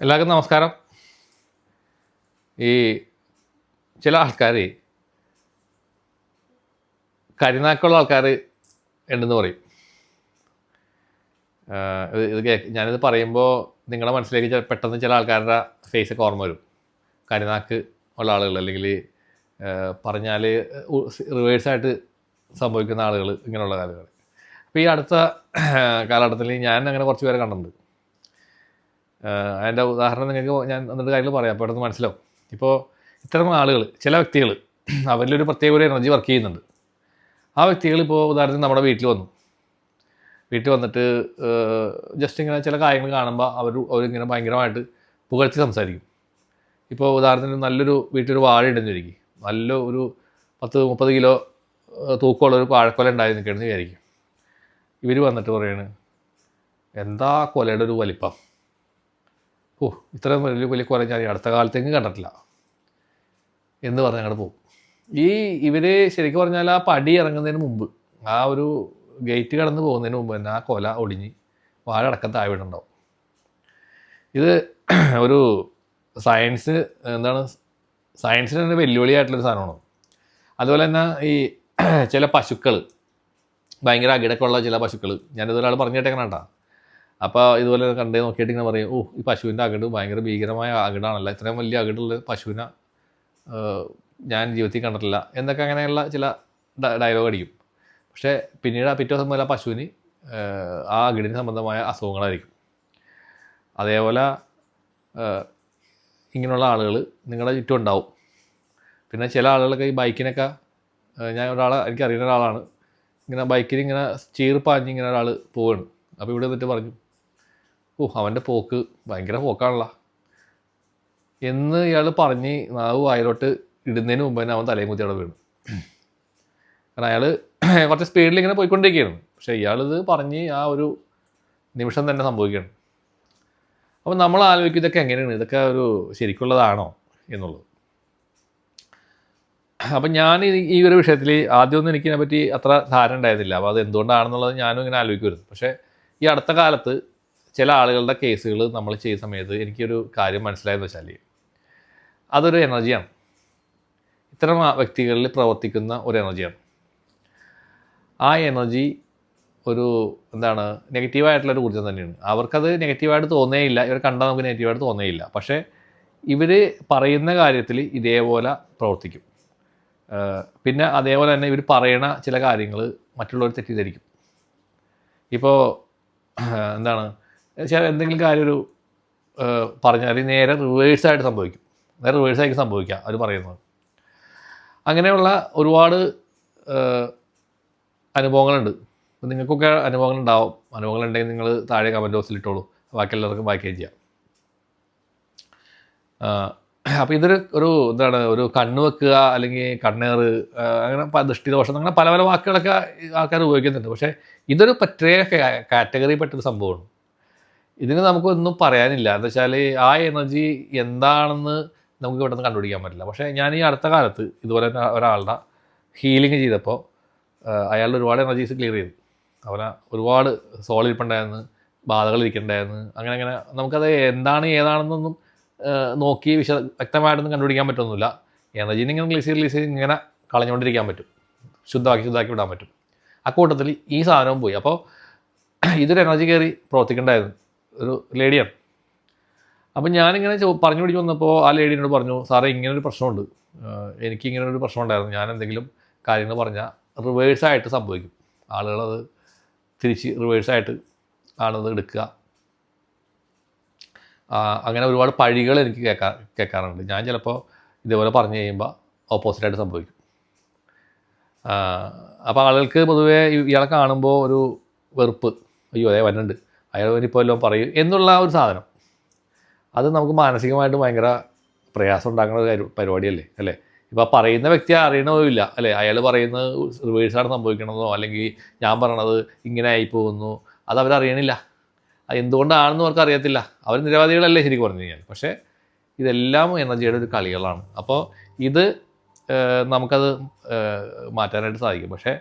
എല്ലാവർക്കും നമസ്കാരം. ഈ ചില ആൾക്കാർ കരിനാക്കുള്ള ആൾക്കാർ ഉണ്ടെന്ന് പറയും. ഞാനിത് പറയുമ്പോൾ നിങ്ങളുടെ മനസ്സിലേക്ക് പെട്ടെന്ന് ചില ആൾക്കാരുടെ ഫേസൊക്കെ ഓർമ്മ വരും. കരിനാക്ക് ഉള്ള ആളുകൾ, അല്ലെങ്കിൽ പറഞ്ഞാൽ റിവേഴ്സായിട്ട് സംഭവിക്കുന്ന ആളുകൾ, ഇങ്ങനെയുള്ള ആളുകൾ. അപ്പോൾ ഈ അടുത്ത കാലഘട്ടത്തിൽ ഞാൻ അങ്ങനെ കുറച്ച് പേരെ കണ്ടിട്ടുണ്ട്. അതിൻ്റെ ഉദാഹരണം നിങ്ങൾക്ക് ഞാൻ എന്നിട്ട് കാര്യങ്ങൾ പറയാം, അപ്പോൾ പെട്ടെന്ന് മനസ്സിലാവും. ഇപ്പോൾ ഇത്തരം ആളുകൾ, ചില വ്യക്തികൾ, അവരിലൊരു പ്രത്യേക ഒരു എനർജി വർക്ക് ചെയ്യുന്നുണ്ട്. ആ വ്യക്തികൾ ഇപ്പോൾ ഉദാഹരണത്തിന് നമ്മുടെ വീട്ടിൽ വന്നിട്ട് ജസ്റ്റ് ഇങ്ങനെ ചില കാര്യങ്ങൾ കാണുമ്പോൾ അവരിങ്ങനെ ഭയങ്കരമായിട്ട് പുകഴ്ത്തി സംസാരിക്കും. ഇപ്പോൾ ഉദാഹരണത്തിന് നല്ലൊരു വീട്ടിലൊരു വാഴ ഉണ്ടെന്നിരിക്കും, നല്ല ഒരു 10-30 കിലോ തൂക്കമുള്ളൊരു വാഴക്കൊല ഉണ്ടായി നിൽക്കണമെന്ന് വിചാരിക്കും. ഇവർ വന്നിട്ട് പറയാണ്, എന്താ കൊലയുടെ ഒരു വലിപ്പം, ഇത്രയും വലിയ കൊല ഞാൻ അടുത്ത കാലത്തേക്ക് കണ്ടിട്ടില്ല എന്ന് പറഞ്ഞ് അങ്ങോട്ട് പോകും. ഇവർ ശരിക്കും പറഞ്ഞാൽ ആ പടി ഇറങ്ങുന്നതിന് മുമ്പ്, ആ ഒരു ഗേറ്റ് കടന്ന് പോകുന്നതിന് മുമ്പ് തന്നെ ആ കൊല ഒടിഞ്ഞ് വാഴ അടക്കം താഴെ വീടുണ്ടാവും. ഇത് ഒരു സയൻസിന് തന്നെ വെല്ലുവിളിയായിട്ടുള്ളൊരു സാധനമാണ്. അതുപോലെ തന്നെ ഈ ചില പശുക്കൾ, ഭയങ്കര അകിടക്കുള്ള ചില പശുക്കൾ, ഞാനിതൊരാൾ പറഞ്ഞു കേട്ടേക്കണ കേട്ടോ. അപ്പോൾ ഇതുപോലെ കണ്ടേ നോക്കിയിട്ട് ഇങ്ങനെ പറയും, ഈ പശുവിൻ്റെ അകിട് ഭയങ്കര ഭീകരമായ അകിടാണല്ലോ, ഇത്രയും വലിയ അകിടുള്ള പശുവിനെ ഞാൻ ജീവിതത്തിൽ കണ്ടിട്ടില്ല എന്നൊക്കെ, അങ്ങനെയുള്ള ചില ഡയലോഗ് അടിക്കും. പക്ഷേ പിന്നീട് പിറ്റേ ദിവസം മുതൽ ആ പശുവിന് ആ അകിടിന് സംബന്ധമായ അസുഖങ്ങളായിരിക്കും. അതേപോലെ ഇങ്ങനെയുള്ള ആളുകൾ നിങ്ങളുടെ ചുറ്റും ഉണ്ടാവും. പിന്നെ ചില ആളുകളൊക്കെ ഈ ബൈക്കിനൊക്കെ, എനിക്കറിയുന്ന ഒരാളാണ്, ഇങ്ങനെ ബൈക്കിന് ഇങ്ങനെ ചീർപ്പാഞ്ഞ് ഇങ്ങനെ ഒരാൾ പോവുകയാണ്. അപ്പോൾ ഇവിടെ എന്നിട്ട് പറഞ്ഞു, അവൻ്റെ പോക്ക് ഭയങ്കര പോക്കാണല്ലോ എന്ന് ഇയാൾ പറഞ്ഞ് നാവ് വായിലോട്ട് ഇടുന്നതിന് മുമ്പ് തന്നെ അവൻ തലയും കുത്തി അവിടെ വീണു. കാരണം അയാൾ കുറച്ച് സ്പീഡിൽ ഇങ്ങനെ പോയിക്കൊണ്ടിരിക്കുകയാണ്. പക്ഷേ ഇയാളിത് പറഞ്ഞ് ആ ഒരു നിമിഷം തന്നെ സംഭവിക്കുകയാണ്. അപ്പോൾ നമ്മൾ ആലോചിക്കും, ഇതൊക്കെ എങ്ങനെയാണ്, ഇതൊക്കെ ഒരു ശരിക്കുള്ളതാണോ എന്നുള്ളത്. അപ്പം ഞാൻ ഈ ഒരു വിഷയത്തിൽ ആദ്യമൊന്നും എനിക്കിതിനെപ്പറ്റി അത്ര ധാരണ ഉണ്ടായിരുന്നില്ല. അപ്പോൾ അത് എന്തുകൊണ്ടാണെന്നുള്ളത് ഞാനും ഇങ്ങനെ ആലോചിക്കുമായിരുന്നു. പക്ഷേ ഈ അടുത്ത കാലത്ത് ചില ആളുകളുടെ കേസുകൾ നമ്മൾ ചെയ്യുന്ന സമയത്ത് എനിക്കൊരു കാര്യം മനസ്സിലായെന്ന് വെച്ചാൽ, അതൊരു എനർജിയാണ്. ഇത്തരം വ്യക്തികളിൽ പ്രവർത്തിക്കുന്ന ഒരു എനർജിയാണ്. ആ എനർജി ഒരു നെഗറ്റീവായിട്ടുള്ളൊരു ഊർജ്ജം തന്നെയാണ്. അവർക്കത് നെഗറ്റീവായിട്ട് തോന്നേയില്ല, ഇവർ കണ്ടാൽ നമുക്ക് നെഗറ്റീവായിട്ട് തോന്നേയില്ല. പക്ഷേ ഇവർ പറയുന്ന കാര്യത്തിൽ ഇതേപോലെ പ്രവർത്തിക്കും. പിന്നെ അതേപോലെ തന്നെ ഇവർ പറയണ ചില കാര്യങ്ങൾ മറ്റുള്ളവർ തെറ്റിദ്ധരിക്കും. ഇപ്പോൾ എന്തെങ്കിലും കാര്യം ഒരു പറഞ്ഞാൽ നേരെ റിവേഴ്സായിട്ട് സംഭവിക്കും. നേരെ റിവേഴ്സായിരിക്കും സംഭവിക്കുക അവർ പറയുന്നത്. അങ്ങനെയുള്ള ഒരുപാട് അനുഭവങ്ങളുണ്ട്. നിങ്ങൾക്കൊക്കെ അനുഭവങ്ങളുണ്ടാവും. അനുഭവങ്ങളുണ്ടെങ്കിൽ നിങ്ങൾ താഴെ കമൻറ്റ് ബോക്സിൽ ഇട്ടോളൂ, ബാക്കി എല്ലാവർക്കും വായിക്കുകയും ചെയ്യാം. അപ്പോൾ ഇതൊരു ഒരു കണ്ണ് വെക്കുക, അല്ലെങ്കിൽ കണ്ണേറ്, അങ്ങനെ ദൃഷ്ടിദോഷം, അങ്ങനെ പല പല വാക്കുകളൊക്കെ ആൾക്കാർ ഉപയോഗിക്കുന്നുണ്ട്. പക്ഷേ ഇതൊരു പ്രത്യേക കാറ്റഗറിയിൽപ്പെട്ടൊരു സംഭവമാണ്. ഇതിന് നമുക്കൊന്നും പറയാനില്ല. എന്താ വെച്ചാൽ ആ എനർജി എന്താണെന്ന് നമുക്ക് ഇവിടെ നിന്ന് കണ്ടുപിടിക്കാൻ പറ്റില്ല. പക്ഷേ ഞാൻ ഈ അടുത്ത കാലത്ത് ഇതുപോലെ ഒരാളുടെ ഹീലിംഗ് ചെയ്തപ്പോൾ അയാളുടെ ഒരുപാട് എനർജീസ് ക്ലിയർ ചെയ്തു. അവനെ ഒരുപാട് സോളിരിപ്പുണ്ടായിരുന്നു, ബാധകൾ ഇരിക്കണ്ടായിരുന്നു. അങ്ങനെ നമുക്കത് എന്താണ് ഏതാണെന്നൊന്നും നോക്കി വ്യക്തമായിട്ടൊന്നും കണ്ടുപിടിക്കാൻ പറ്റുന്നില്ല. എനർജീനെ ഇങ്ങനെ റിലീസ് ചെയ്ത് ഇങ്ങനെ കളഞ്ഞുകൊണ്ടിരിക്കാൻ പറ്റും, ശുദ്ധമാക്കി വിടാൻ പറ്റും. അക്കൂട്ടത്തിൽ ഈ സാധനവും പോയി. അപ്പോൾ ഇതൊരു എനർജി കയറി പ്രവർത്തിക്കേണ്ടായിരുന്നു, ഒരു ലേഡിയാണ്. അപ്പം ഞാനിങ്ങനെ പറഞ്ഞു പിടിച്ച് വന്നപ്പോൾ ആ ലേഡിയോട് പറഞ്ഞു, സാറേ ഇങ്ങനൊരു പ്രശ്നമുണ്ട്, എനിക്കിങ്ങനൊരു പ്രശ്നം ഉണ്ടായിരുന്നു. ഞാൻ എന്തെങ്കിലും കാര്യങ്ങൾ പറഞ്ഞാൽ റിവേഴ്സായിട്ട് സംഭവിക്കും, ആളുകളത് തിരിച്ച് റിവേഴ്സായിട്ട് ആളത് എടുക്കുക. അങ്ങനെ ഒരുപാട് പഴികൾ എനിക്ക് കേൾക്കാറുണ്ട്. ഞാൻ ചിലപ്പോൾ ഇതേപോലെ പറഞ്ഞു കഴിയുമ്പോൾ ഓപ്പോസിറ്റായിട്ട് സംഭവിക്കും. അപ്പോൾ ആളുകൾക്ക് പൊതുവേ ഇയാളെ കാണുമ്പോൾ ഒരു വെറുപ്പ്, അയ്യോ അതേ വന്നുണ്ട്, അയാൾ ഇനിയിപ്പോൾ എല്ലാം പറയും എന്നുള്ള ഒരു സാധനം. അത് നമുക്ക് മാനസികമായിട്ട് ഭയങ്കര പ്രയാസം ഉണ്ടാക്കുന്ന ഒരു പരിപാടിയല്ലേ അല്ലേ. ഇപ്പോൾ പറയുന്ന വ്യക്തി അറിയണമില്ല അല്ലേ, അയാൾ പറയുന്നത് റിവേഴ്സാണ് സംഭവിക്കണമെന്നോ, അല്ലെങ്കിൽ ഞാൻ പറയണത് ഇങ്ങനെ ആയിപ്പോകുന്നു, അത് അവരറിയണില്ല. അത് എന്തുകൊണ്ടാണെന്ന് അവർക്ക് അറിയത്തില്ല. അവർ നിരവധികളല്ലേ ശരിക്കും പറഞ്ഞു കഴിഞ്ഞാൽ. പക്ഷേ ഇതെല്ലാം എനർജിയുടെ ഒരു കളികളാണ്. അപ്പോൾ ഇത് നമുക്കത് മാറ്റാനായിട്ട് സാധിക്കും. പക്ഷേ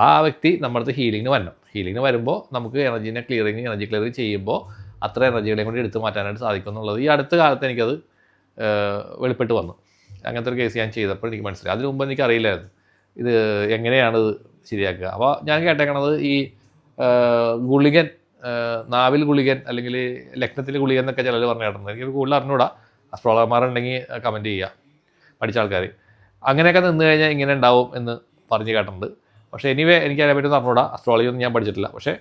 ആ വ്യക്തി നമ്മുടെ അടുത്ത് ഹീലിങ്ങിന് വരണം. ഹീലിങ്ങിന് വരുമ്പോൾ നമുക്ക് എനർജി ക്ലിയറിങ് ചെയ്യുമ്പോൾ അത്ര എനർജികളെയും കൂടി എടുത്തു മാറ്റാനായിട്ട് സാധിക്കും എന്നുള്ളത് ഈ അടുത്ത കാലത്ത് എനിക്കത് വെളിപ്പെട്ട് വന്നു. അങ്ങനത്തെ ഒരു കേസ് ഞാൻ ചെയ്തപ്പോൾ എനിക്ക് മനസ്സിലായി. അതിനു മുമ്പ് എനിക്കറിയില്ലായിരുന്നു ഇത് എങ്ങനെയാണ് ഇത് ശരിയാക്കുക. അപ്പോൾ ഞാൻ കേട്ടേക്കണത് ഈ ഗുളികൻ, നാവിൽ ഗുളികൻ അല്ലെങ്കിൽ ലഗ്നത്തിൽ ഗുളികൻ എന്നൊക്കെ ചിലർ പറഞ്ഞു കേട്ടിട്ടുണ്ട്. എനിക്ക് കൂടുതൽ അറിഞ്ഞൂടാ. അസ്ട്രോളർമാരുണ്ടെങ്കിൽ കമൻറ്റ് ചെയ്യുക, പഠിച്ച ആൾക്കാർ. അങ്ങനെയൊക്കെ നിന്ന് കഴിഞ്ഞാൽ ഇങ്ങനെ ഉണ്ടാവും എന്ന് പറഞ്ഞ് കേട്ടിട്ടുണ്ട്. പക്ഷേ എനിവേ എനിക്ക് അതിനെപ്പറ്റി അറിഞ്ഞൂടാ. അസ്ട്രോളജി ഒന്നും ഞാൻ പഠിച്ചിട്ടില്ല. പക്ഷേ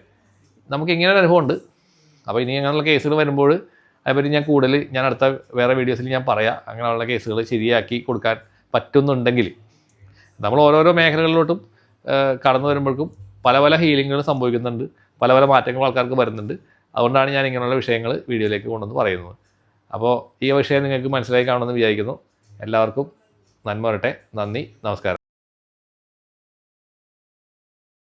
നമുക്ക് ഇങ്ങനെ ഒരു അനുഭവമുണ്ട്. അപ്പോൾ ഇനി അങ്ങനെയുള്ള കേസുകൾ വരുമ്പോൾ അതിനെപ്പറ്റി ഞാൻ അടുത്ത വേറെ വീഡിയോസിൽ ഞാൻ പറയാം. അങ്ങനെയുള്ള കേസുകൾ ശരിയാക്കി കൊടുക്കാൻ പറ്റുന്നുണ്ടെങ്കിൽ. നമ്മൾ ഓരോരോ മേഖലകളിലോട്ടും കടന്നു വരുമ്പോഴേക്കും പല പല ഹീലിങ്ങുകൾ സംഭവിക്കുന്നുണ്ട്, പല പല മാറ്റങ്ങൾ ആൾക്കാർക്ക് വരുന്നുണ്ട്. അതുകൊണ്ടാണ് ഞാൻ ഇങ്ങനെയുള്ള വിഷയങ്ങൾ വീഡിയോയിലേക്ക് കൊണ്ടുവന്ന് പറയുന്നത്. അപ്പോൾ ഈ വിഷയം നിങ്ങൾക്ക് മനസ്സിലായി കാണുമെന്ന് വിചാരിക്കുന്നു. എല്ലാവർക്കും നന്മ വരട്ടെ. നന്ദി, നമസ്കാരം.